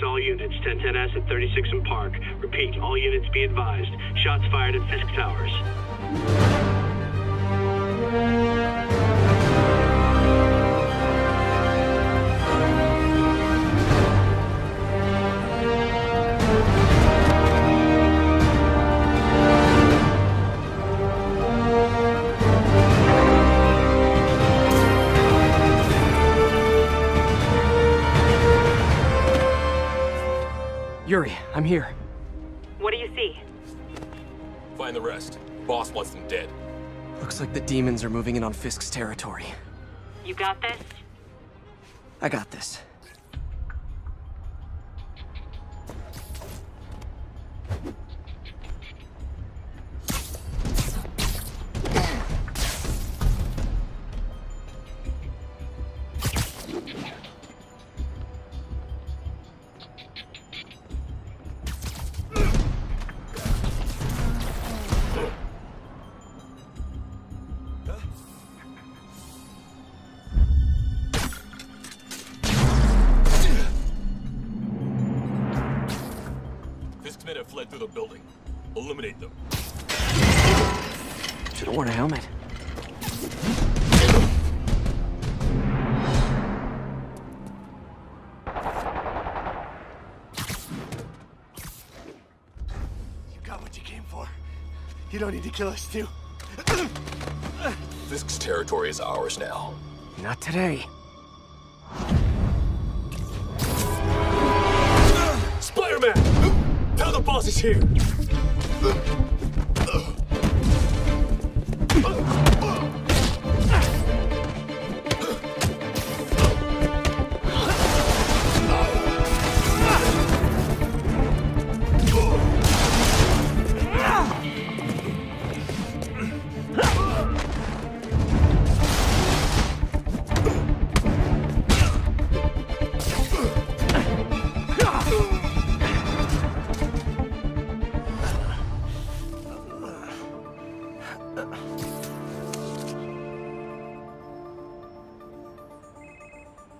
all units, 1010S at 36 and Park. Repeat, all units be advised. Shots fired at Fisk Towers. Yuri, I'm here. What do you see? Find the rest. Boss wants them dead. Looks like the demons are moving in on Fisk's territory. You got this? I got this. Fisk's men have fled through the building. Eliminate them. Should have worn a helmet. You got what you came for. You don't need to kill us, too. Fisk's territory is ours now. Not today. Spider-Man! Tell the boss is here!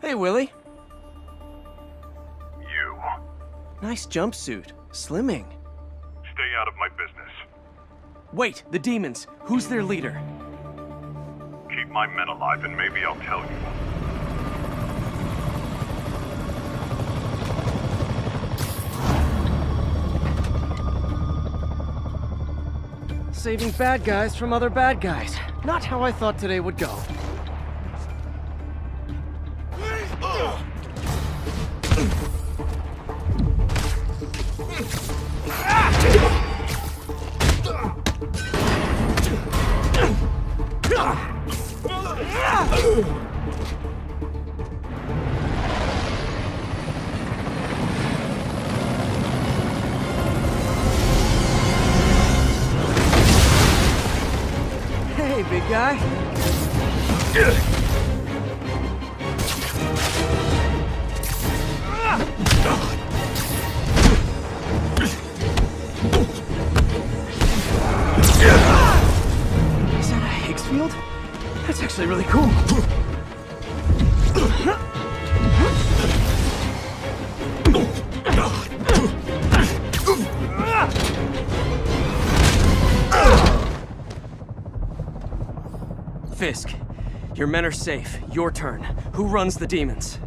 Hey, Willie. You. Nice jumpsuit. Slimming. Stay out of my business. Wait, the demons. Who's their leader? Keep my men alive and maybe I'll tell you. Saving bad guys from other bad guys. Not how I thought today would go. Hey, big guy. Is that a Higgs field? That's actually really cool. Fisk, your men are safe. Your turn. Who runs the demons?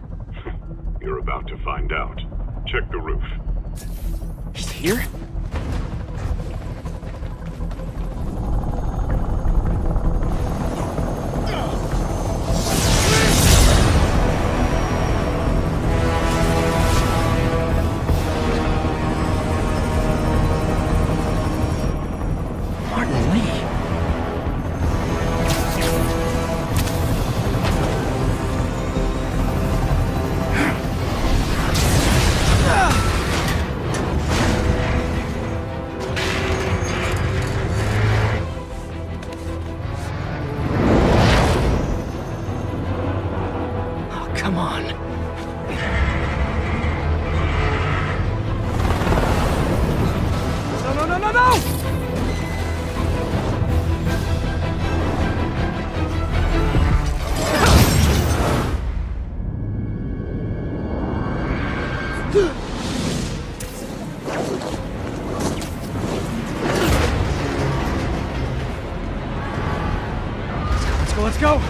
You're about to find out. Check the roof. He's here? Martin Lee. Let's go!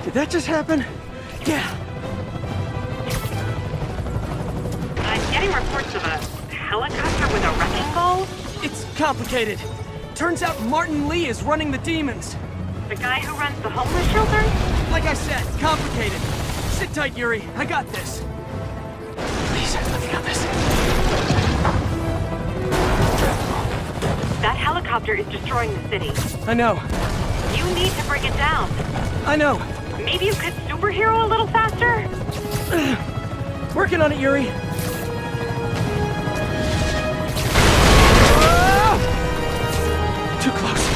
Did that just happen? Yeah. I'm getting reports of a helicopter with a wrecking ball. It's complicated. Turns out Martin Lee is running the demons. The guy who runs the homeless shelter? Like I said, complicated. Sit tight, Yuri. I got this. Please, I got this. That helicopter is destroying the city. I know. You need to bring it down. I know. Maybe you could superhero a little faster? Working on it, Yuri. Too close.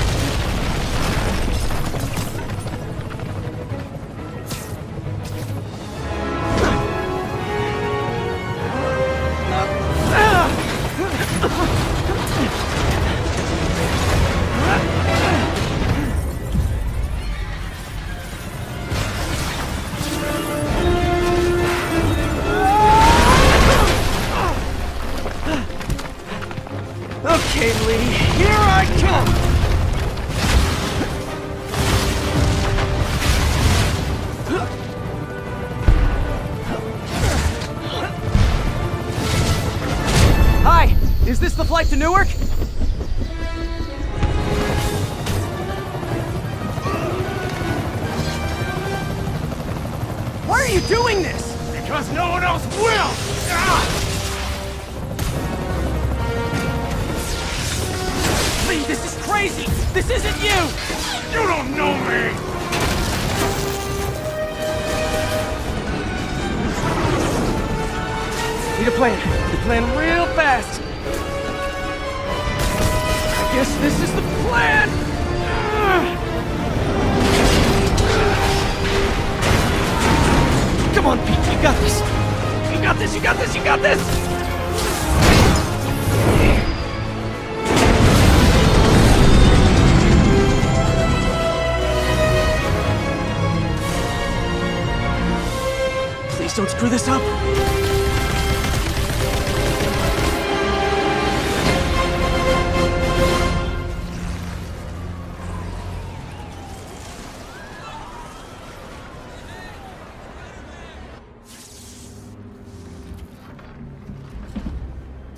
Okay, Lee, here I come! Hi, is this the flight to Newark? Why are you doing this? Because no one else will! Ah! Lee, this is crazy! This isn't you! You don't know me! Need a plan. Need a plan real fast. I guess this is the plan! Come on, Pete, you got this! You got this, you got this, you got this! Please don't screw this up!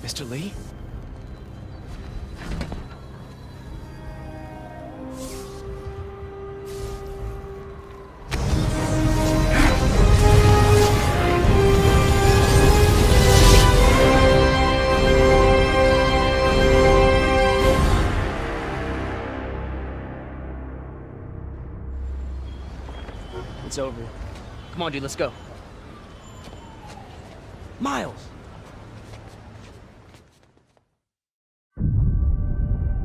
Mr. Lee? It's over. Come on, dude, let's go. Miles!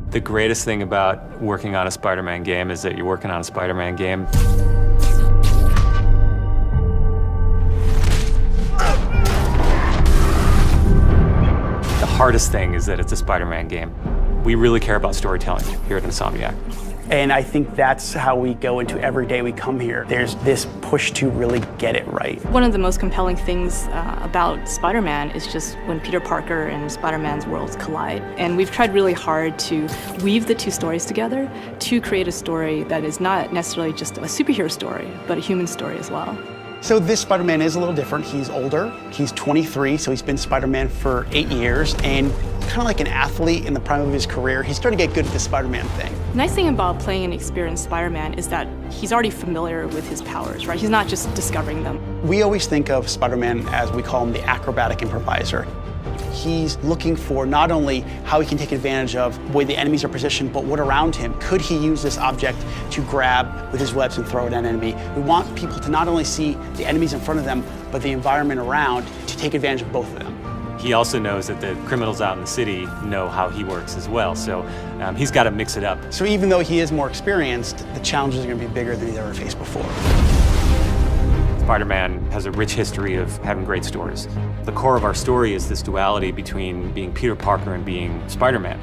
The greatest thing about working on a Spider-Man game is that you're working on a Spider-Man game. The hardest thing is that it's a Spider-Man game. We really care about storytelling here at Insomniac. And I think that's how we go into every day we come here. There's this push to really get it right. One of the most compelling things about Spider-Man is just when Peter Parker and Spider-Man's worlds collide. And we've tried really hard to weave the two stories together to create a story that is not necessarily just a superhero story, but a human story as well. So this Spider-Man is a little different. He's older, he's 23, so he's been Spider-Man for 8 years, and kind of like an athlete in the prime of his career, he's starting to get good at the Spider-Man thing. The nice thing about playing an experienced Spider-Man is that he's already familiar with his powers, right? He's not just discovering them. We always think of Spider-Man as, we call him, the acrobatic improviser. He's looking for not only how he can take advantage of the way the enemies are positioned, but what around him. Could he use this object to grab with his webs and throw at an enemy? We want people to not only see the enemies in front of them, but the environment around to take advantage of both of them. He also knows that the criminals out in the city know how he works as well, so he's got to mix it up. So even though he is more experienced, the challenges are going to be bigger than he's ever faced before. Spider-Man has a rich history of having great stories. The core of our story is this duality between being Peter Parker and being Spider-Man.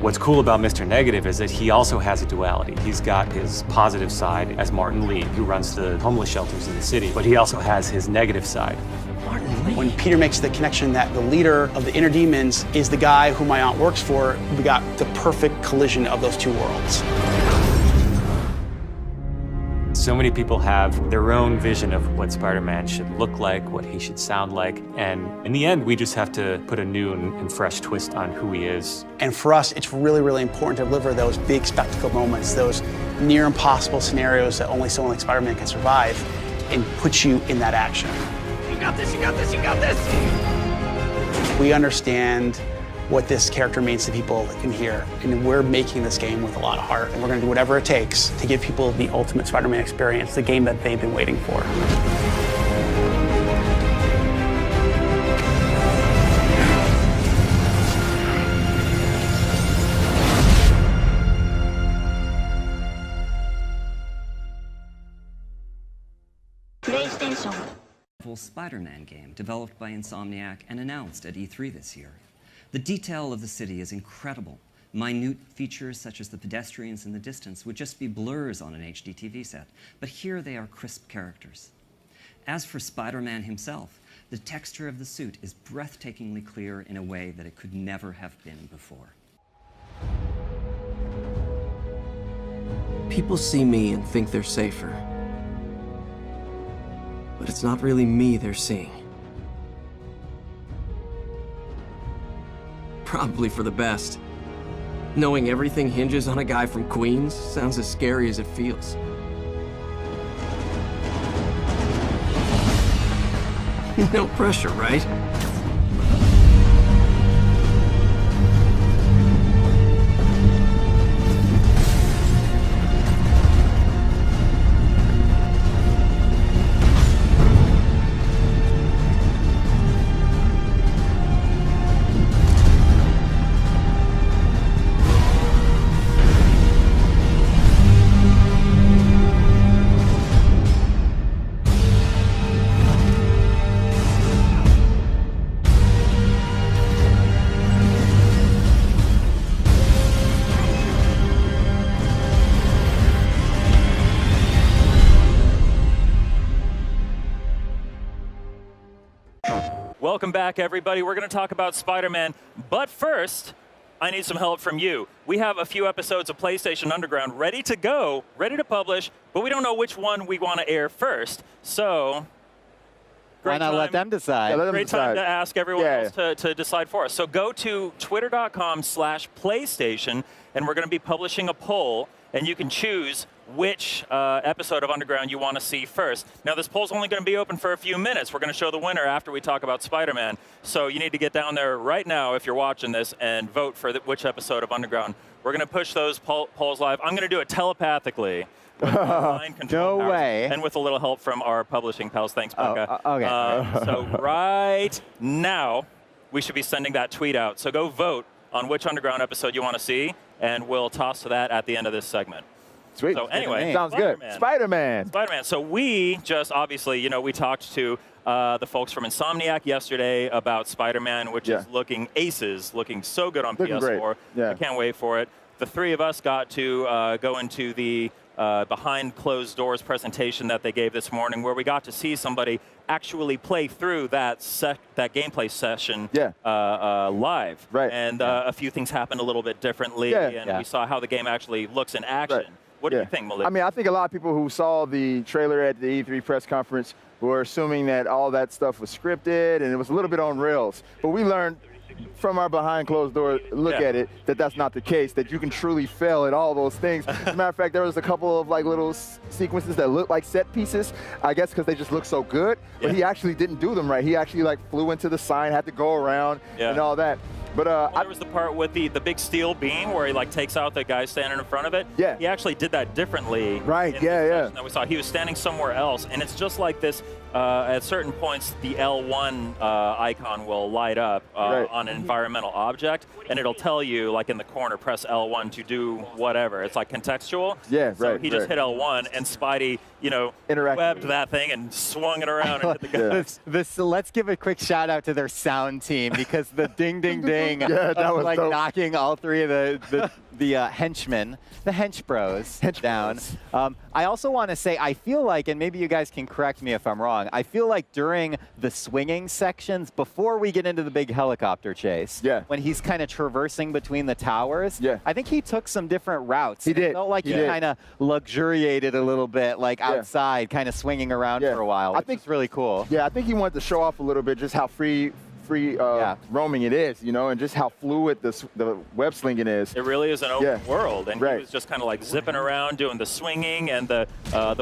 What's cool about Mr. Negative is that he also has a duality. He's got his positive side as Martin Lee, who runs the homeless shelters in the city, but he also has his negative side. When Peter makes the connection that the leader of the inner demons is the guy who my aunt works for, we got the perfect collision of those two worlds. So many people have their own vision of what Spider-Man should look like, what he should sound like, and in the end, we just have to put a new and fresh twist on who he is. And for us, it's really, really important to deliver those big spectacle moments, those near impossible scenarios that only someone like Spider-Man can survive, and put you in that action. You got this, you got this, you got this! We understand what this character means to people in here, and we're making this game with a lot of heart, and we're going to do whatever it takes to give people the ultimate Spider-Man experience, the game that they've been waiting for. PlayStation. Full Spider-Man game developed by Insomniac and announced at E3 this year. The detail of the city is incredible. Minute features such as the pedestrians in the distance would just be blurs on an HD TV set, but here they are crisp characters. As for Spider-Man himself, the texture of the suit is breathtakingly clear in a way that it could never have been before. People see me and think they're safer. But it's not really me they're seeing. Probably for the best. Knowing everything hinges on a guy from Queens sounds as scary as it feels. No pressure, right? Welcome back, everybody. We're going to talk about Spider-Man, but first, I need some help from you. We have a few episodes of PlayStation Underground ready to go, ready to publish, but we don't know which one we want to air first. So, why not let them decide? Yeah, great time to ask everyone else to decide for us. So go to twitter.com/PlayStation, and we're going to be publishing a poll, and you can choose which episode of Underground you want to see first. Now, this poll's only going to be open for a few minutes. We're going to show the winner after we talk about Spider-Man. So you need to get down there right now if you're watching this and vote for which episode of Underground. We're going to push those polls live. I'm going to do it telepathically. With mind control no powers, way. And with a little help from our publishing pals. Thanks, Becca. Okay. So right now, we should be sending that tweet out. So go vote on which Underground episode you want to see, and we'll toss to that at the end of this segment. Sweet. So anyway, sounds good. Spider-Man. Spider-Man. So we just obviously, we talked to the folks from Insomniac yesterday about Spider-Man, which is looking aces, looking so good on PS4. Great. Yeah. I can't wait for it. The three of us got to go into the behind closed doors presentation that they gave this morning, where we got to see somebody actually play through that gameplay session live. Right. And a few things happened a little bit differently, and we saw how the game actually looks in action. Right. What do you think, Malik? I mean, I think a lot of people who saw the trailer at the E3 press conference were assuming that all that stuff was scripted and it was a little bit on rails. But we learned from our behind closed door look at it that that's not the case, that you can truly fail at all those things. As a matter of fact, there was a couple of little sequences that looked like set pieces, I guess because they just look so good, but he actually didn't do them right. He actually flew into the sign, had to go around and all that. But there was the part with the big steel beam where he like takes out the guy standing in front of it. Yeah. He actually did that differently. Right. in Yeah. the Yeah. session that we saw. He was standing somewhere else, and it's just like this. At certain points, the L1 icon will light up on an environmental object, and it'll tell you, like in the corner, press L1 to do whatever. It's like contextual. Yeah, so right. he just hit L1, and Spidey, webbed that thing and swung it around and hit the guy. Let's give a quick shout out to their sound team, because the ding ding ding Yeah, that was like dope. knocking all three of the henchmen, the hench bros down. I also want to say, I feel like, and maybe you guys can correct me if I'm wrong, I feel like during the swinging sections, before we get into the big helicopter chase, when he's kind of traversing between the towers, I think he took some different routes. He did. It felt like he kind of luxuriated a little bit, like outside, kind of swinging around for a while, which is really cool. Yeah, I think he wanted to show off a little bit just how free roaming it is, and just how fluid the web slinging is. It really is an open world, and he was just kind of like zipping around doing the swinging and the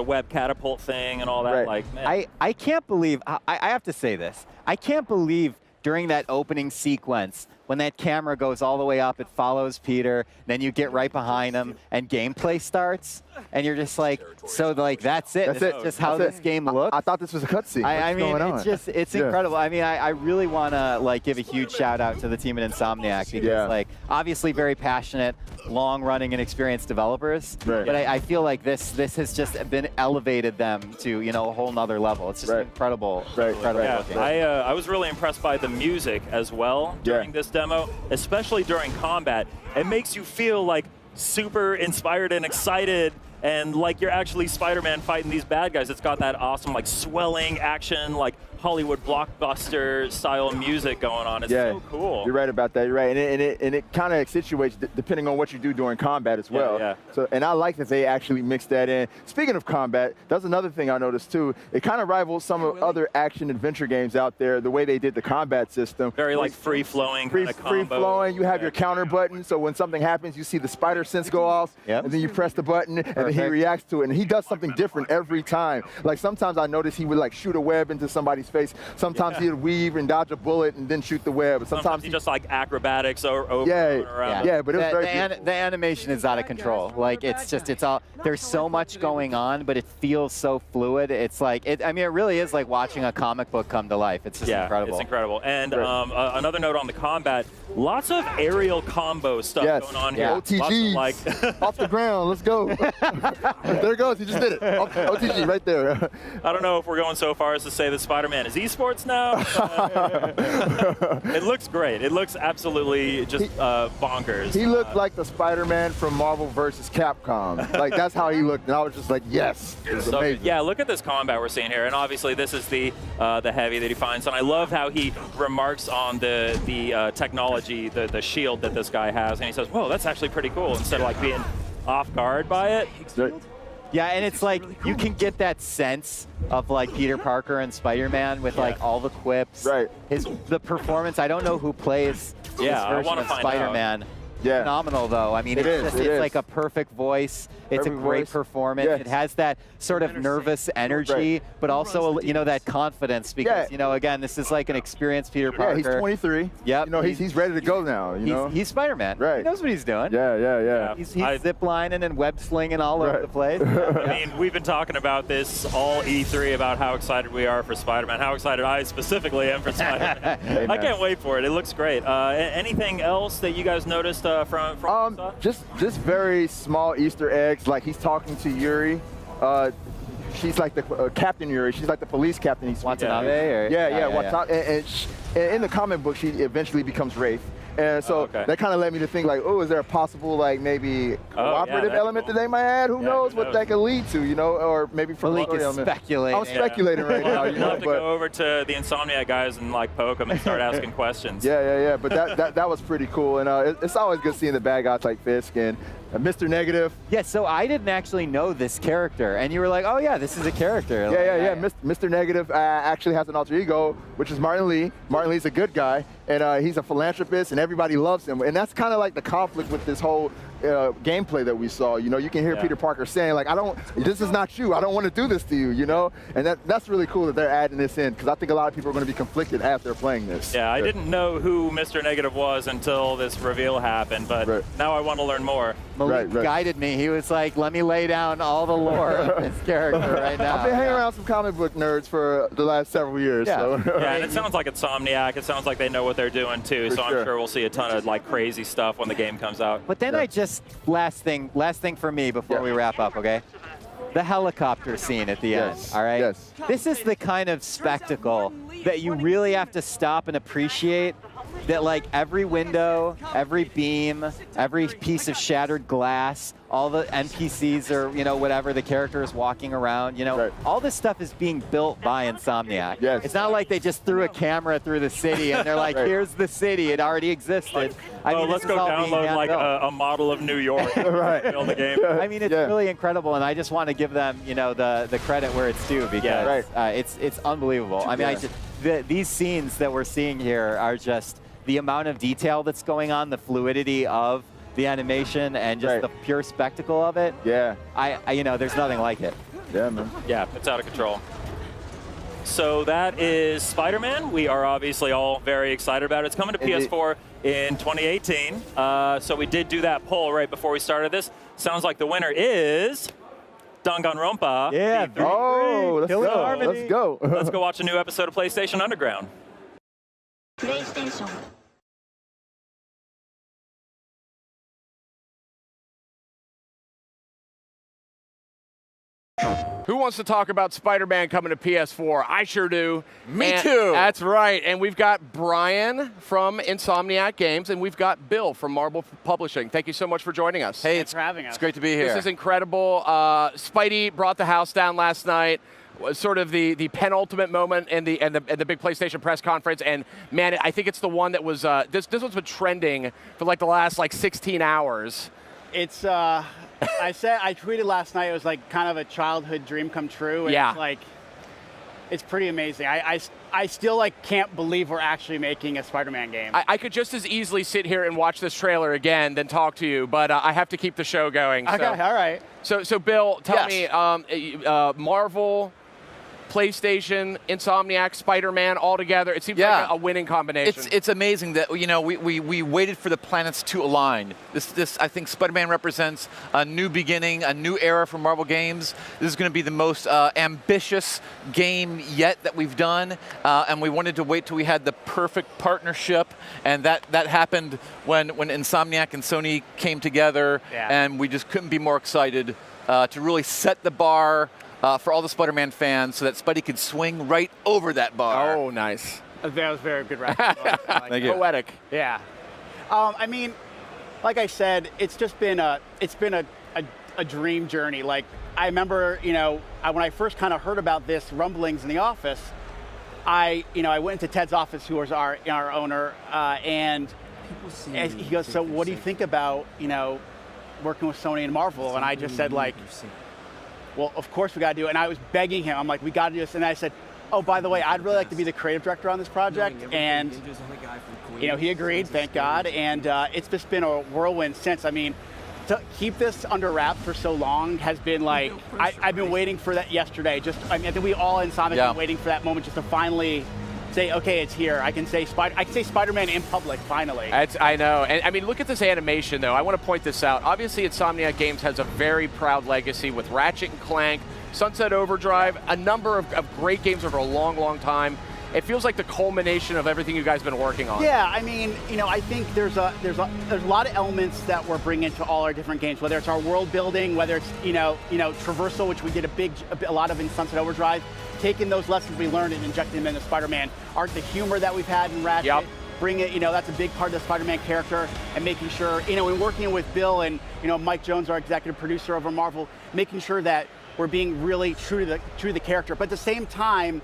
web catapult thing and all that. Like, man. I can't believe, I have to say this, I can't believe during that opening sequence, when that camera goes all the way up, it follows Peter, then you get right behind him, and gameplay starts, and you're just like, so like that's it. That's It's just how this game looks. I thought this was a cutscene. I mean, going on? it's incredible. I mean, I really want to like give a huge shout out to the team at Insomniac, because like obviously very passionate, long-running and experienced developers. But I feel like this has just been elevated them to a whole nother level. It's just incredible. Incredible. Yeah, I was really impressed by the music as well during this demo, especially during combat. It makes you feel like super inspired and excited, and like you're actually Spider-Man fighting these bad guys. It's got that awesome like swelling action, like Hollywood blockbuster style music going on. It's so cool. You're right about that. You're right, and it kind of situates depending on what you do during combat as well. So, and I like that they actually mixed that in. Speaking of combat, that's another thing I noticed too. It kind of rivals some of other action adventure games out there. The way they did the combat system. Very like free flowing. Free flowing. You have your counter button, so when something happens, you see the spider sense go off, and then you press the button, and then he reacts to it. And he does something different every time. Like sometimes I notice he would like shoot a web into somebody's face. Sometimes he'd weave and dodge a bullet and then shoot the web. Sometimes he just like acrobatics over and around. Yeah, but it was very beautiful. The animation is out of control. Like it's all, there's so much going on, but it feels so fluid. It's like, I mean, it really is like watching a comic book come to life. It's just incredible. It's incredible. And another note on the combat, lots of aerial combo stuff going on here. OTGs, like off the ground, let's go. There it goes, he just did it. OTG right there. I don't know if we're going so far as to say that Spider-Man is esports now. It looks great. It looks absolutely just bonkers. He looked like the Spider-Man from Marvel versus Capcom. Like that's how he looked, and I was just like, yes, it's amazing. Yeah, look at this combat we're seeing here, and obviously this is the heavy that he finds, and I love how he remarks on the technology, the shield that this guy has, and he says, "Whoa, that's actually pretty cool." Instead of like being off guard by it. Yeah, and it's like you can get that sense of like Peter Parker and Spider-Man with like all the quips. The performance. I don't know who plays this version of Spider-Man. Phenomenal though. I mean, it's like a perfect voice. It's a great performance. It has that sort of nervous energy, but also that confidence because again, this is like an experienced Peter Parker. Yeah, he's 23. Yep. He's ready to go now. He's Spider-Man. He knows what he's doing. Yeah. He's ziplining and web slinging all over the place. I mean, we've been talking about this all E3 about how excited we are for Spider-Man. How excited I specifically am for Spider-Man. I can't wait for it. It looks great. Anything else that you guys noticed from just very small Easter eggs. Like he's talking to Yuri. She's like the Captain Yuri. She's like the police captain. He's Watanabe? And in the comic book, she eventually becomes Wraith. And so that kind of led me to think like, oh, is there a possible like maybe cooperative element that they might add? Who knows what that could lead to, or maybe from the story element. I'm speculating right now. You'll have to go over to the Insomniac guys and like poke them and start asking questions. Yeah. But that was pretty cool, and it's always good seeing the bad guys like Fisk and Mr. Negative. Yeah, so I didn't actually know this character, and you were like, oh yeah, this is a character. Yeah. Mr. Negative actually has an alter ego, which is Martin Lee. Martin Lee's a good guy, and he's a philanthropist, and everybody loves him. And that's kind of like the conflict with this whole gameplay that we saw. You know, you can hear Peter Parker saying, like, this is not you. I don't want to do this to you, you know? And that's really cool that they're adding this in, because I think a lot of people are going to be conflicted after playing this. Yeah, I didn't know who Mr. Negative was until this reveal happened, but now I want to learn more. Malik guided me. He was like, let me lay down all the lore of this character right now. I've been hanging around some comic book nerds for the last several years. Yeah, so. Yeah, and it sounds like Insomniac. It sounds like they know what they're doing too. So I'm sure we'll see a ton of like crazy stuff when the game comes out. But then last thing for me before we wrap up, okay? The helicopter scene at the end, all right? Yes. This is the kind of spectacle that you really have to stop and appreciate. That like every window, every beam, every piece of shattered glass, all the NPCs or, you know, whatever the character is walking around, you know, all this stuff is being built by Insomniac. Yes. It's not like they just threw a camera through the city and they're like, here's the city, it already existed. I mean, let's go download like a model of New York and build the game. I mean, it's really incredible, and I just want to give them, you know, the credit where it's due, because it's unbelievable. I mean, these scenes that we're seeing here are just the amount of detail that's going on, the fluidity of the animation, and just the pure spectacle of it. Yeah. I you know, there's nothing like it. Yeah, man. Yeah, it's out of control. So that is Spider-Man. We are obviously all very excited about it. It's coming to PS4 in 2018. So we did do that poll right before we started this. Sounds like the winner is Danganronpa. Yeah. Oh, let's go. Let's go. Let's go watch a new episode of PlayStation Underground. PlayStation. Who wants to talk about Spider-Man coming to PS4? I sure do. Me too. That's right. And we've got Brian from Insomniac Games, and we've got Bill from Marvel Publishing. Thank you so much for joining us. Hey, Thanks for having us. It's great to be here. This is incredible. Spidey brought the house down last night. Was sort of the penultimate moment in the big PlayStation press conference, and man, I think it's the one that was this one's been trending for like the last 16 hours. It's I tweeted last night, it was like kind of a childhood dream come true. And Yeah. It's like, it's pretty amazing. I still like can't believe we're actually making a Spider-Man game. I could just as easily sit here and watch this trailer again than talk to you, but I have to keep the show going. Okay, all right. So Bill, tell me, Marvel, PlayStation, Insomniac, Spider-Man, all together. It seems like a winning combination. It's amazing that, you know, we waited for the planets to align. This I think Spider-Man represents a new beginning, a new era for Marvel games. This is going to be the most ambitious game yet that we've done, and we wanted to wait till we had the perfect partnership, and that happened when Insomniac and Sony came together, and we just couldn't be more excited to really set the bar for all the Spider-Man fans, so that Spidey could swing right over that bar. Oh, nice. That was very good rationale. Thank you. Poetic. Yeah. I mean, like I said, it's been a dream journey. Like, I remember, you know, when I first kind of heard about this rumblings in the office, I went into Ted's office, who was our owner, and he goes, "So what do you think about, you know, working with Sony and Marvel?" And I just said, like, well, of course we got to do it. And I was begging him. I'm like, we got to do this. And I said, oh, by the way, I'd really like to be the creative director on this project. And, you know, he agreed, thank God. And it's just been a whirlwind since. I mean, to keep this under wraps for so long has been like, I've been waiting for that yesterday. I think we all in Sonic have been waiting for that moment just to finally say, okay, it's here. I can say Spider-Man in public, finally. I know. And I mean, look at this animation, though. I want to point this out. Obviously, Insomniac Games has a very proud legacy with Ratchet & Clank, Sunset Overdrive, a number of great games over a long, long time. It feels like the culmination of everything you guys have been working on. Yeah, I mean, you know, I think there's a lot of elements that we're bringing to all our different games, whether it's our world building, whether it's, you know, traversal, which we did a lot of in Sunset Overdrive, taking those lessons we learned and injecting them into Spider-Man. The humor that we've had in Ratchet, bring it, you know, that's a big part of the Spider-Man character, and making sure, you know, in working with Bill and, you know, Mike Jones, our executive producer over Marvel, making sure that we're being really true to the character, but at the same time,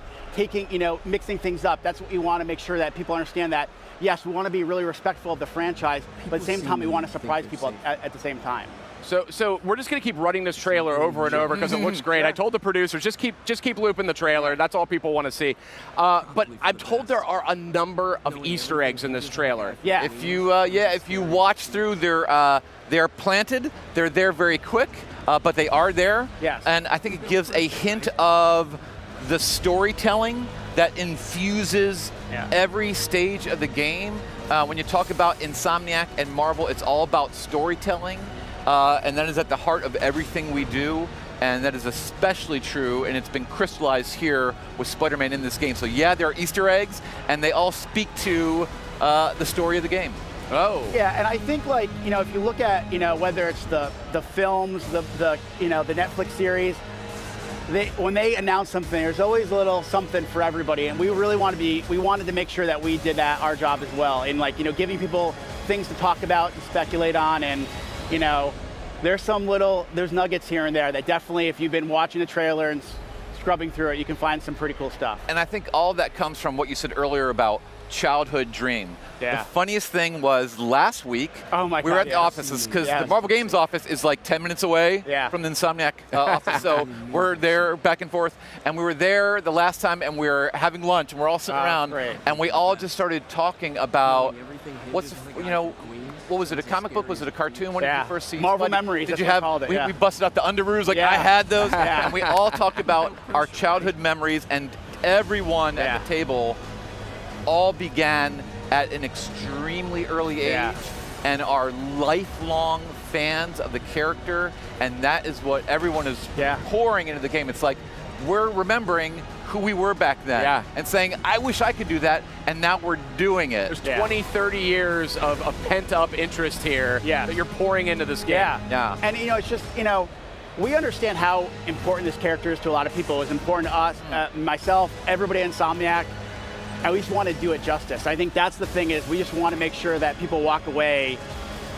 mixing things up. That's what we want to make sure that people understand that, yes, we want to be really respectful of the franchise, but at the same time, we want to surprise people at the same time. So we're just going to keep running this trailer over and over because it looks great. I told the producers, just keep looping the trailer. That's all people want to see. But I'm told there are a number of Easter eggs in this trailer. Yeah. If you watch through, there They're planted, they're there very quick, but they are there. Yes. And I think it gives a hint of the storytelling that infuses every stage of the game. When you talk about Insomniac and Marvel, it's all about storytelling, and that is at the heart of everything we do, and that is especially true, and it's been crystallized here with Spider-Man in this game. So yeah, there are Easter eggs, and they all speak to the story of the game. Oh. Yeah, and I think, like, you know, if you look at, you know, whether it's the films, the you know, the Netflix series, when they announce something, there's always a little something for everybody, and we really wanted to make sure that we did our job as well, in, like, you know, giving people things to talk about and speculate on, and, you know, there's nuggets here and there that definitely, if you've been watching the trailer and scrubbing through it, you can find some pretty cool stuff. And I think all that comes from what you said earlier about childhood dream. Yeah. The funniest thing was last week, we were at the offices, because the Marvel Games office is like 10 minutes away from the Insomniac office, so we're there back and forth, and we were there the last time, and we were having lunch, and we're all sitting around, and we all just started talking about what was it, a comic book? Was it a cartoon? When did you first see Marvel Memories, Did you have, we busted out the Underoos, like I had those, and we all talked about our childhood memories, and everyone at the table all began at an extremely early age and are lifelong fans of the character, and that is what everyone is pouring into the game. It's like we're remembering who we were back then and saying, I wish I could do that, and now we're doing it. There's 20, 30 years of pent-up interest here that you're pouring into this game. Yeah. And, you know, it's just, you know, we understand how important this character is to a lot of people. It's important to us, myself, everybody at Insomniac, and we just want to do it justice. I think that's the thing, is we just want to make sure that people walk away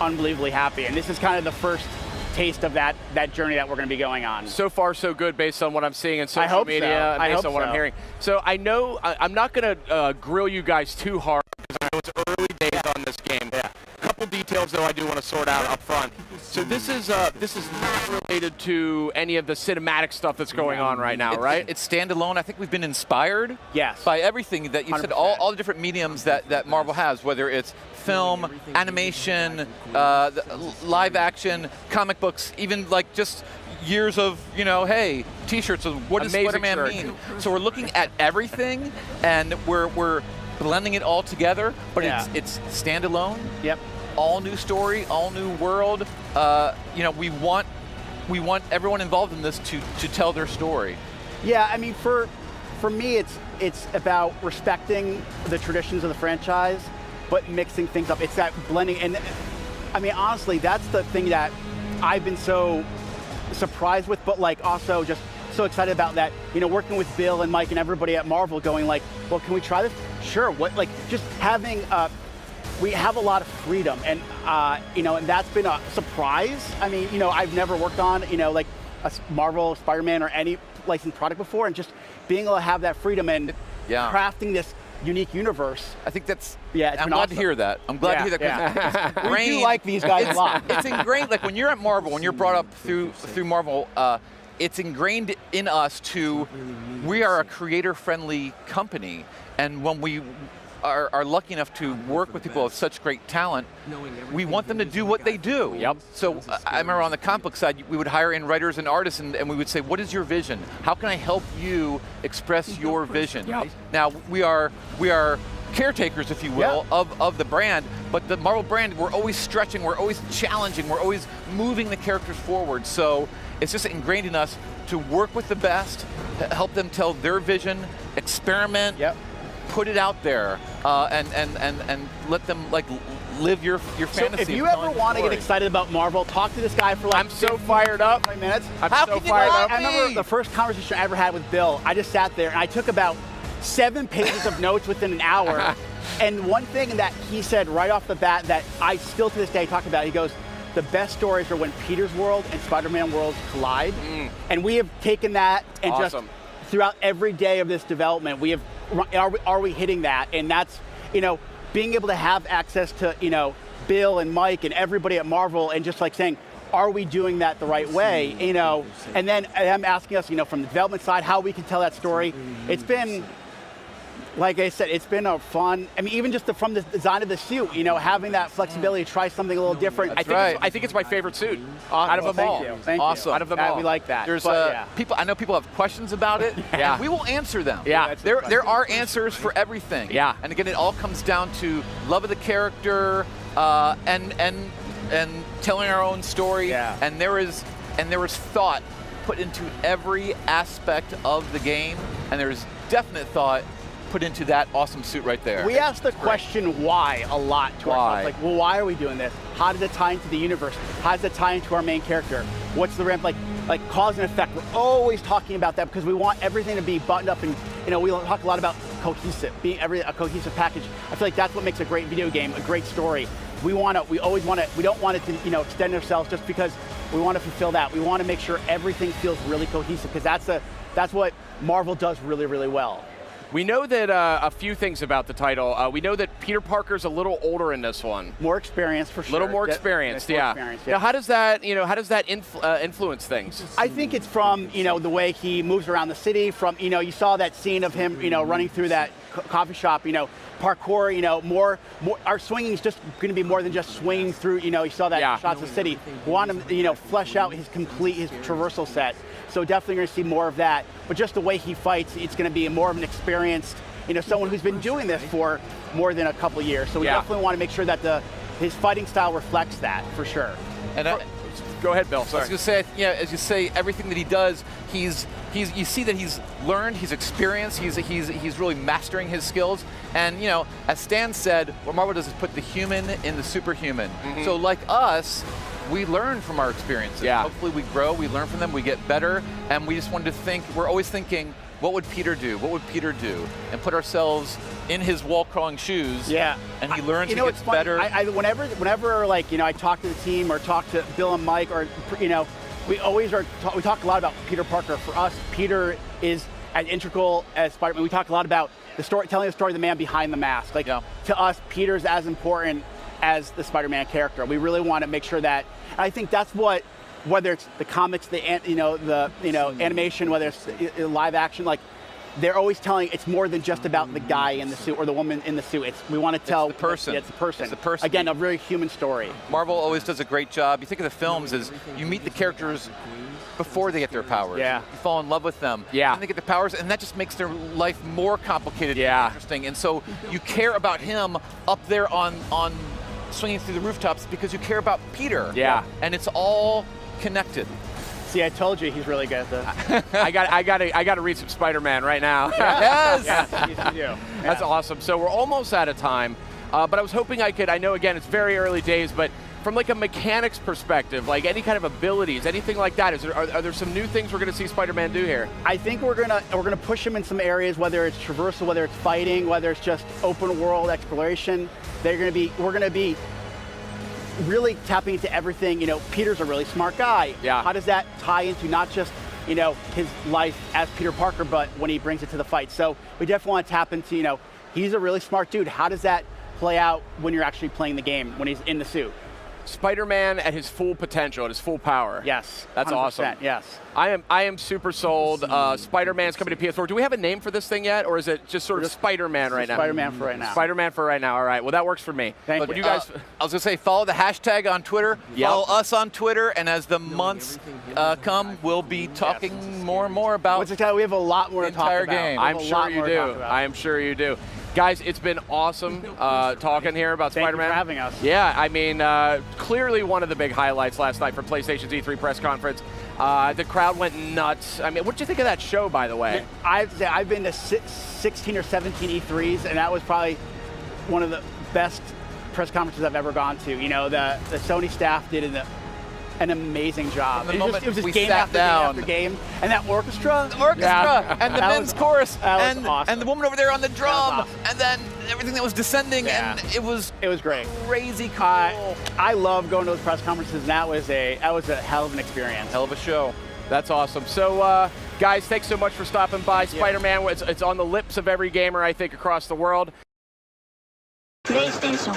unbelievably happy. And this is kind of the first taste of that journey that we're going to be going on. So far, so good, based on what I'm seeing in social media, and based on what I'm hearing. So I know I'm not going to grill you guys too hard, because I know it's early days on this game. A couple details, though, I do want to sort out up front. So this is not related to any of the cinematic stuff that's going on right now, right? It's standalone. I think we've been inspired by everything that you said, all the different mediums that Marvel has, whether it's film, animation, live action, comic books, even like just years of, you know, hey, t-shirts of what does Spider-Man mean? So we're looking at everything, and we're blending it all together, but it's standalone. Yep. All new story, all new world. You know, we want everyone involved in this to tell their story. Yeah, I mean, for me, it's about respecting the traditions of the franchise, but mixing things up. It's that blending, and I mean, honestly, that's the thing that I've been so surprised with, but like also just so excited about, that, you know, working with Bill and Mike and everybody at Marvel, going like, well, can we try this? Sure. What, like, just having we have a lot of freedom, and you know, and that's been a surprise. I mean, you know, I've never worked on, you know, like a Marvel, Spider-Man, or any licensed product before, and just being able to have that freedom and crafting this unique universe. I think that's, I'm glad to hear that. I'm glad to hear that. We do like these guys a lot. It's ingrained, like when you're at Marvel, when you're brought up through Marvel, it's ingrained in us we are a creator-friendly company, and when we are lucky enough to work with people of such great talent, we want them to do what they do. Yep. So I remember on the comic book side, we would hire in writers and artists, and we would say, what is your vision? How can I help you express your vision? Yep. Now, we are caretakers, if you will, of the brand, but the Marvel brand, we're always stretching, we're always challenging, we're always moving the characters forward. So it's just ingrained in us to work with the best, help them tell their vision, experiment, put it out there, and let them like live your fantasy. So if you ever want to get excited about Marvel, talk to this guy for like I'm so fired up. 20 minutes. I'm so fired up. I remember the first conversation I ever had with Bill, I just sat there and I took about 7 pages of notes within an hour. And one thing that he said right off the bat that I still to this day talk about, he goes, the best stories are when Peter's world and Spider-Man worlds collide. And we have taken that and just throughout every day of this development, we have, are we hitting that? And that's, you know, being able to have access to, you know, Bill and Mike and everybody at Marvel, and just like saying, are we doing that the right way? You know, and then them asking us, you know, from the development side, how we can tell that story. It's been Like I said, it's been a fun. I mean, even just from the design of the suit, you know, having that flexibility to try something a little different. I think it's my favorite suit out of them all. Thank you. Awesome. Out of them all. We like that. There's but, people. I know people have questions about it. Yeah. And we will answer them. Yeah. There are answers for everything. Yeah. And again, it all comes down to love of the character, and telling our own story. Yeah. And there is thought put into every aspect of the game, and there's definite thought put into that awesome suit right there. We ask the question why a lot to ourselves. Like, well, why are we doing this? How does it tie into the universe? How does it tie into our main character? What's the ramp like cause and effect? We're always talking about that because we want everything to be buttoned up, and you know, we talk a lot about cohesive, being a cohesive package. I feel like that's what makes a great video game, a great story. We always want it. We don't want it to, you know, extend ourselves just because we want to fulfill that. We want to make sure everything feels really cohesive because that's what Marvel does really, really well. We know that a few things about the title. We know that Peter Parker's a little older in this one. More experienced, for sure. A little more experienced, yeah. Now, how does that, influence things? I think it's from, you know, the way he moves around the city. From, you know, you saw that scene of him, you know, running through that coffee shop. You know, parkour. You know, more. Our swinging is just going to be more than just swinging through. You know, you saw that shots of the city. We want him, you know, flesh out his traversal set. So definitely going to see more of that. But just the way he fights, it's going to be more of an experienced, you know, someone who's been doing this for more than a couple of years. So we definitely want to make sure that his fighting style reflects that, for sure. And go ahead, Bill. Sorry. I was going to say, yeah, as you say, everything that he does, you see that he's learned, he's experienced, he's really mastering his skills. And you know, as Stan said, what Marvel does is put the human in the superhuman. So like us, we learn from our experiences. Yeah. Hopefully we grow, we learn from them, we get better, and we just wanted to think, we're always thinking, what would Peter do? What would Peter do? And put ourselves in his wall-crawling shoes. Yeah. And he learns, you know, he gets better. Whenever like, you know, I talk to the team or talk to Bill and Mike, or, you know, we talk a lot about Peter Parker. For us, Peter is as integral as Spider-Man. We talk a lot about telling the story of the man behind the mask. Like, to us, Peter's as important as the Spider-Man character. We really want to make sure that, and I think that's what, whether it's the comics, the animation, whether it's live action, like, they're always telling it's more than just about the guy in the suit or the woman in the suit. We want to tell the person. It's the person. It's the person. Again, a very human story. Marvel always does a great job. You think of the films as you meet the characters before they get their powers. Yeah. You fall in love with them. Yeah. And they get the powers, and that just makes their life more complicated and interesting. And so you care about him up there on swinging through the rooftops because you care about Peter. Yeah. And it's all connected. See, I told you he's really good at that. I got to read some Spider-Man right now. Yes. Yes, you do. That's awesome. So we're almost out of time, but I was hoping I know again it's very early days, but from like a mechanics perspective, like any kind of abilities, anything like that, are there some new things we're going to see Spider-Man do here? I think we're gonna push him in some areas, whether it's traversal, whether it's fighting, whether it's just open world exploration. We're gonna be really tapping into everything. You know, Peter's a really smart guy. Yeah. How does that tie into not just, you know, his life as Peter Parker, but when he brings it to the fight? So we definitely want to tap into, you know, he's a really smart dude. How does that play out when you're actually playing the game, when he's in the suit? Spider-Man at his full potential, at his full power. Yes. That's 100%, awesome. Yes. I am super sold. Spider-Man's coming to PS4. Do we have a name for this thing yet, or is it just sort of Spider-Man right now? Spider-Man for right now. Spider-Man for right now. All right. Well, that works for me. Thank you. You guys. I was going to say, follow the hashtag on Twitter. Yep. Follow us on Twitter, and as the months come, we'll be talking more and more about we have a lot more to talk about. Game. I'm sure you do. I am sure you do. Guys, it's been awesome talking here about Spider-Man. Thank you for having us. Yeah, I mean, clearly one of the big highlights last night for PlayStation's E3 press conference. The crowd went nuts. I mean, what did you think of that show, by the way? I've been to 16 or 17 E3s, and that was probably one of the best press conferences I've ever gone to. You know, the Sony staff did an amazing job. It was just game after game, and that orchestra. The orchestra, and the men's chorus, and awesome. and the woman over there on the drum, and then everything that was descending, and it was great. Crazy cool. I love going to those press conferences, and that was a hell of an experience. Hell of a show. That's awesome. So, guys, thanks so much for stopping by. Spider-Man, it's on the lips of every gamer, I think, across the world. PlayStation